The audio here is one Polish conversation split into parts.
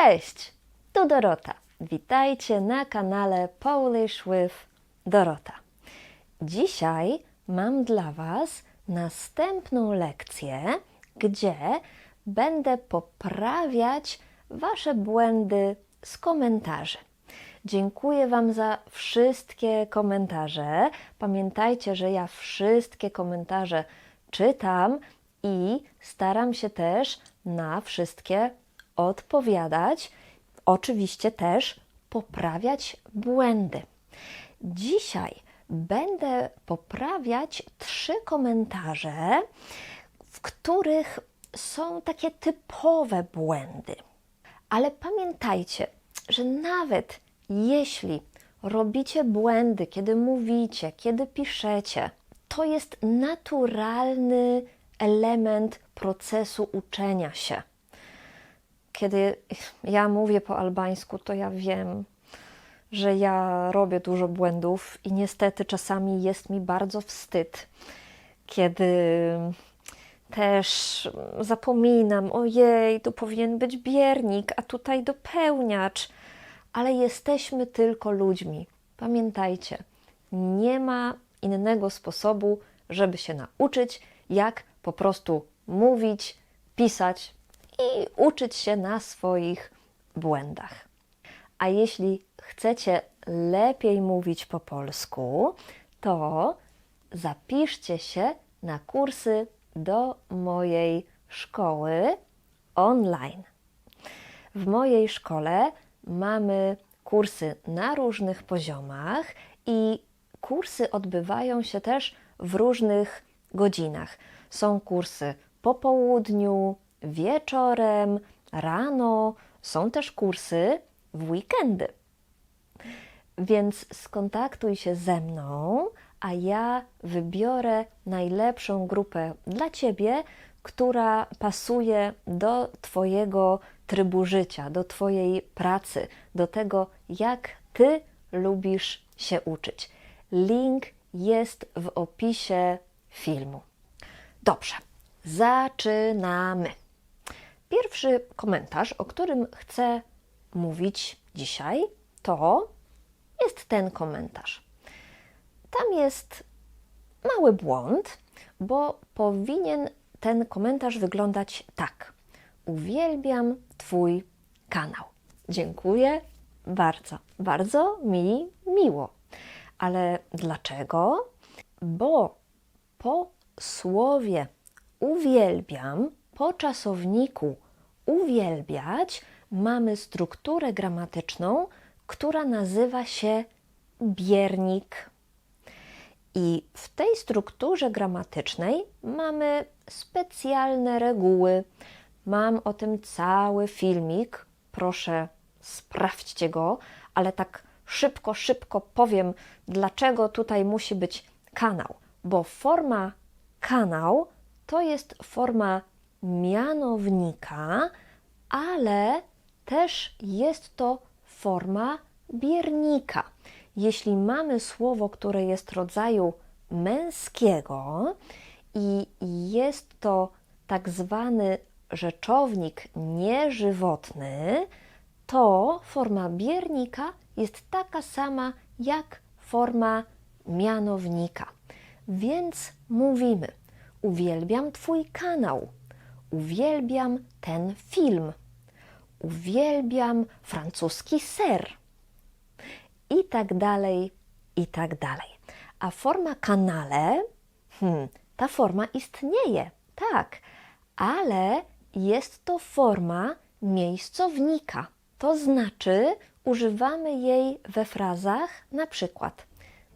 Cześć, tu Dorota. Witajcie na kanale Polish with Dorota. Dzisiaj mam dla Was następną lekcję, gdzie będę poprawiać Wasze błędy z komentarzy. Dziękuję Wam za wszystkie komentarze. Pamiętajcie, że ja wszystkie komentarze czytam i staram się też na wszystkie odpowiadać. Oczywiście też poprawiać błędy. Dzisiaj będę poprawiać 3 komentarze, w których są takie typowe błędy. Ale pamiętajcie, że nawet jeśli robicie błędy, kiedy mówicie, kiedy piszecie, to jest naturalny element procesu uczenia się. Kiedy ja mówię po albańsku, to ja wiem, że ja robię dużo błędów i niestety czasami jest mi bardzo wstyd, kiedy też zapominam, ojej, tu powinien być biernik, a tutaj dopełniacz, ale jesteśmy tylko ludźmi. Pamiętajcie, nie ma innego sposobu, żeby się nauczyć, jak po prostu mówić, pisać i uczyć się na swoich błędach. A jeśli chcecie lepiej mówić po polsku, to zapiszcie się na kursy do mojej szkoły online. W mojej szkole mamy kursy na różnych poziomach i kursy odbywają się też w różnych godzinach. Są kursy po południu, wieczorem, rano, są też kursy w weekendy. Więc skontaktuj się ze mną, a ja wybiorę najlepszą grupę dla Ciebie, która pasuje do Twojego trybu życia, do Twojej pracy, do tego, jak Ty lubisz się uczyć. Link jest w opisie filmu. Dobrze, zaczynamy. Pierwszy komentarz, o którym chcę mówić dzisiaj, to jest ten komentarz. Tam jest mały błąd, bo powinien ten komentarz wyglądać tak. Uwielbiam Twój kanał. Dziękuję bardzo, bardzo mi miło. Ale dlaczego? Bo po słowie uwielbiam, po czasowniku uwielbiać mamy strukturę gramatyczną, która nazywa się biernik. I w tej strukturze gramatycznej mamy specjalne reguły. Mam o tym cały filmik, proszę sprawdźcie go, ale tak szybko powiem, dlaczego tutaj musi być kanał. Bo forma kanał to jest forma mianownika, ale też jest to forma biernika. Jeśli mamy słowo, które jest rodzaju męskiego i jest to tak zwany rzeczownik nieżywotny, to forma biernika jest taka sama jak forma mianownika. Więc mówimy: uwielbiam Twój kanał, uwielbiam ten film, uwielbiam francuski ser i tak dalej, i tak dalej. A forma kanale, ta forma istnieje, tak, ale jest to forma miejscownika. To znaczy używamy jej we frazach na przykład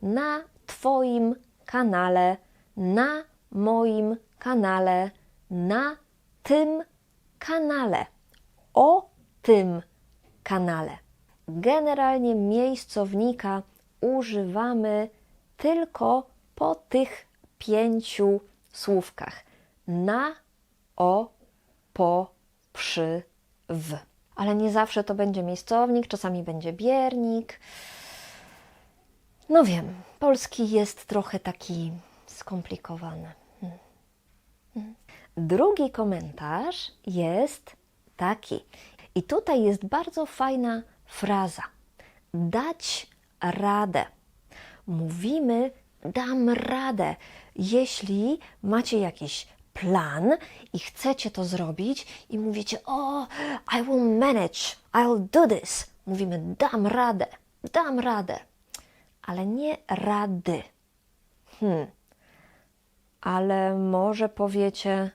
na Twoim kanale, na moim kanale, na tym kanale, o tym kanale. Generalnie miejscownika używamy tylko po tych 5 słówkach: na, o, po, przy, w. Ale nie zawsze to będzie miejscownik, czasami będzie biernik. No wiem, polski jest trochę taki skomplikowany. Drugi komentarz jest taki. I tutaj jest bardzo fajna fraza. Dać radę. Mówimy dam radę. Jeśli macie jakiś plan i chcecie to zrobić i mówicie I will manage, I'll do this. Mówimy dam radę. Ale nie rady. Ale może powiecie,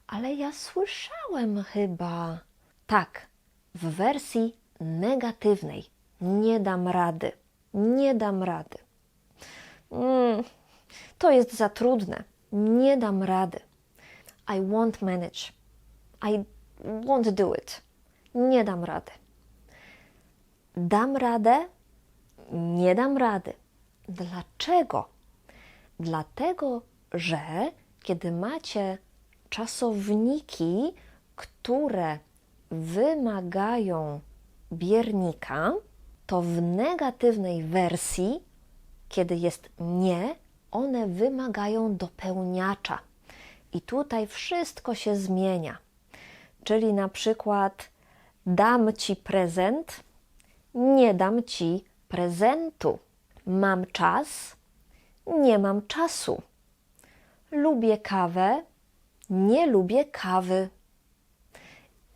ale ja słyszałem chyba. Tak, w wersji negatywnej. Nie dam rady. Nie dam rady. To jest za trudne. Nie dam rady. I won't manage. I won't do it. Nie dam rady. Dam radę? Nie dam rady. Dlaczego? Dlatego, że kiedy macie czasowniki, które wymagają biernika, to w negatywnej wersji, kiedy jest nie, one wymagają dopełniacza. I tutaj wszystko się zmienia. Czyli na przykład dam Ci prezent, nie dam Ci prezentu. Mam czas, nie mam czasu. Lubię kawę, nie lubię kawy.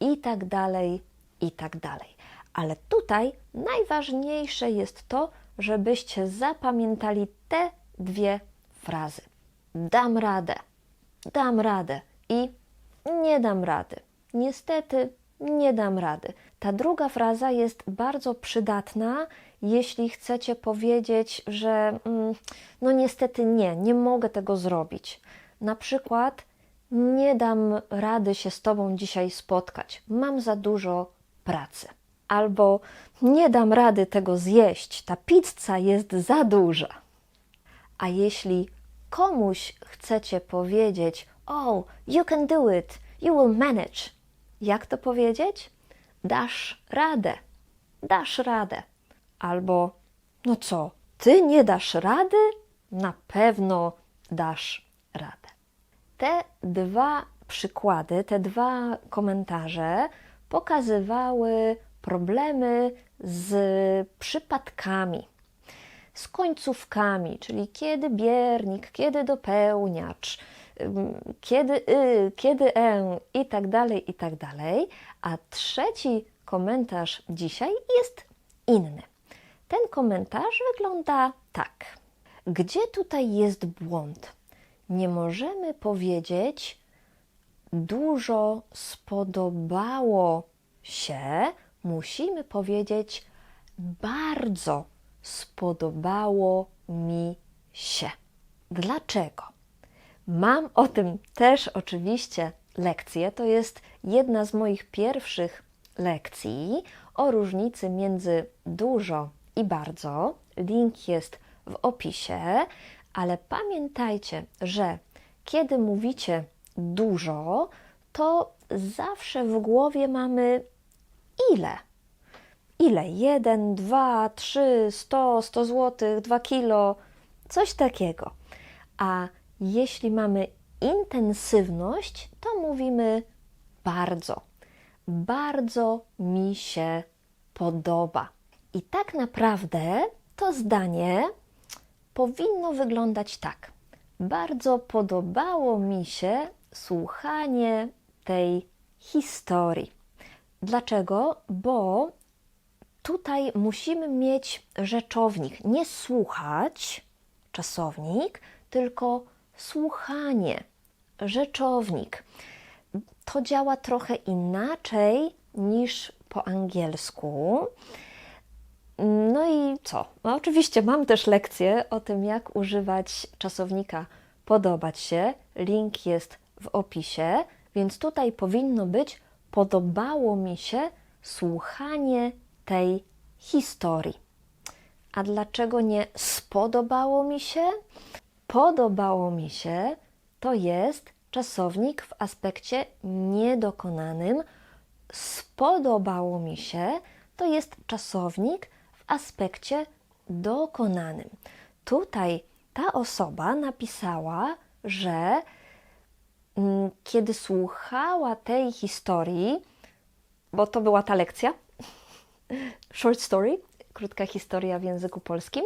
I tak dalej, i tak dalej. Ale tutaj najważniejsze jest to, żebyście zapamiętali te dwie frazy. Dam radę i nie dam rady. Niestety nie dam rady. Ta druga fraza jest bardzo przydatna, jeśli chcecie powiedzieć, że no niestety nie mogę tego zrobić. Na przykład nie dam rady się z Tobą dzisiaj spotkać, mam za dużo pracy. Albo nie dam rady tego zjeść, ta pizza jest za duża. A jeśli komuś chcecie powiedzieć, you can do it, you will manage. Jak to powiedzieć? Dasz radę. Albo, no co, ty nie dasz rady? Na pewno dasz radę. Te dwa przykłady, te dwa komentarze pokazywały problemy z przypadkami, z końcówkami, czyli kiedy biernik, kiedy dopełniacz, kiedy i tak dalej, i tak dalej. A trzeci komentarz dzisiaj jest inny. Ten komentarz wygląda tak. Gdzie tutaj jest błąd? Nie możemy powiedzieć dużo spodobało się, musimy powiedzieć bardzo spodobało mi się. Dlaczego? Mam o tym też oczywiście lekcję. To jest jedna z moich pierwszych lekcji o różnicy między dużo i bardzo. Link jest w opisie, ale pamiętajcie, że kiedy mówicie dużo, to zawsze w głowie mamy ile? Ile? 1, 2, 3, 100 zł, 2 kilo, coś takiego. A jeśli mamy intensywność, to mówimy bardzo. Bardzo mi się podoba. I tak naprawdę to zdanie powinno wyglądać tak. Bardzo podobało mi się słuchanie tej historii. Dlaczego? Bo tutaj musimy mieć rzeczownik. Nie słuchać, czasownik, tylko słuchanie, rzeczownik. To działa trochę inaczej niż po angielsku. No i co? No oczywiście mam też lekcję o tym, jak używać czasownika podobać się. Link jest w opisie, więc tutaj powinno być podobało mi się słuchanie tej historii. A dlaczego nie spodobało mi się? Podobało mi się to jest czasownik w aspekcie niedokonanym. Spodobało mi się to jest czasownik w aspekcie dokonanym. Tutaj ta osoba napisała, że kiedy słuchała tej historii, bo to była ta lekcja. Short story, krótka historia w języku polskim.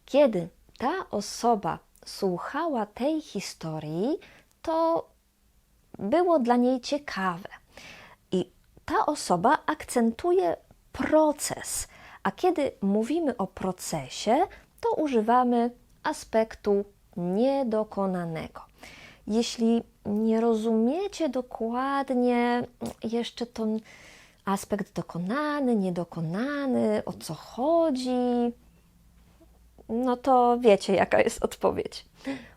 Kiedy ta osoba słuchała tej historii, to było dla niej ciekawe. I ta osoba akcentuje proces, a kiedy mówimy o procesie, to używamy aspektu niedokonanego. Jeśli nie rozumiecie dokładnie jeszcze ten aspekt dokonany, niedokonany, o co chodzi, no to wiecie, jaka jest odpowiedź.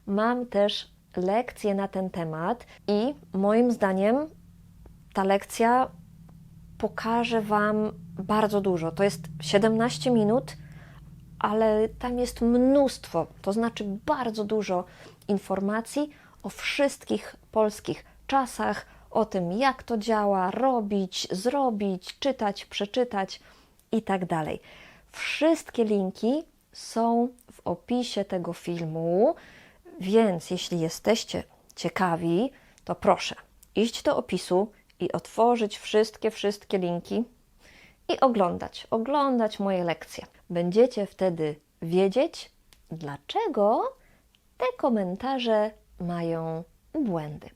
Mam też lekcję na ten temat i moim zdaniem ta lekcja pokaże Wam bardzo dużo. To jest 17 minut, ale tam jest mnóstwo, to znaczy bardzo dużo informacji o wszystkich polskich czasach, o tym, jak to działa, robić, zrobić, czytać, przeczytać i tak dalej. Wszystkie linki są w opisie tego filmu, więc jeśli jesteście ciekawi, to proszę iść do opisu i otworzyć wszystkie linki i oglądać moje lekcje. Będziecie wtedy wiedzieć, dlaczego te komentarze mają błędy.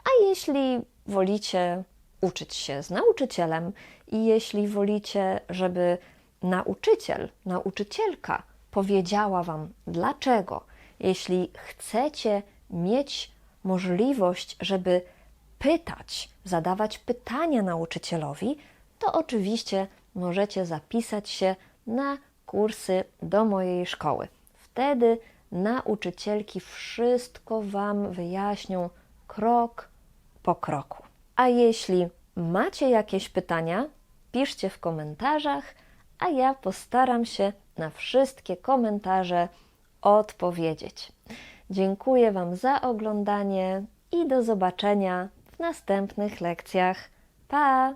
A jeśli wolicie uczyć się z nauczycielem i jeśli wolicie, żeby nauczycielka powiedziała Wam dlaczego, jeśli chcecie mieć możliwość, żeby zadawać pytania nauczycielowi, to oczywiście możecie zapisać się na kursy do mojej szkoły. Wtedy nauczycielki wszystko Wam wyjaśnią krok po kroku. A jeśli macie jakieś pytania, piszcie w komentarzach, a ja postaram się na wszystkie komentarze odpowiedzieć. Dziękuję Wam za oglądanie i do zobaczenia w następnych lekcjach. Pa!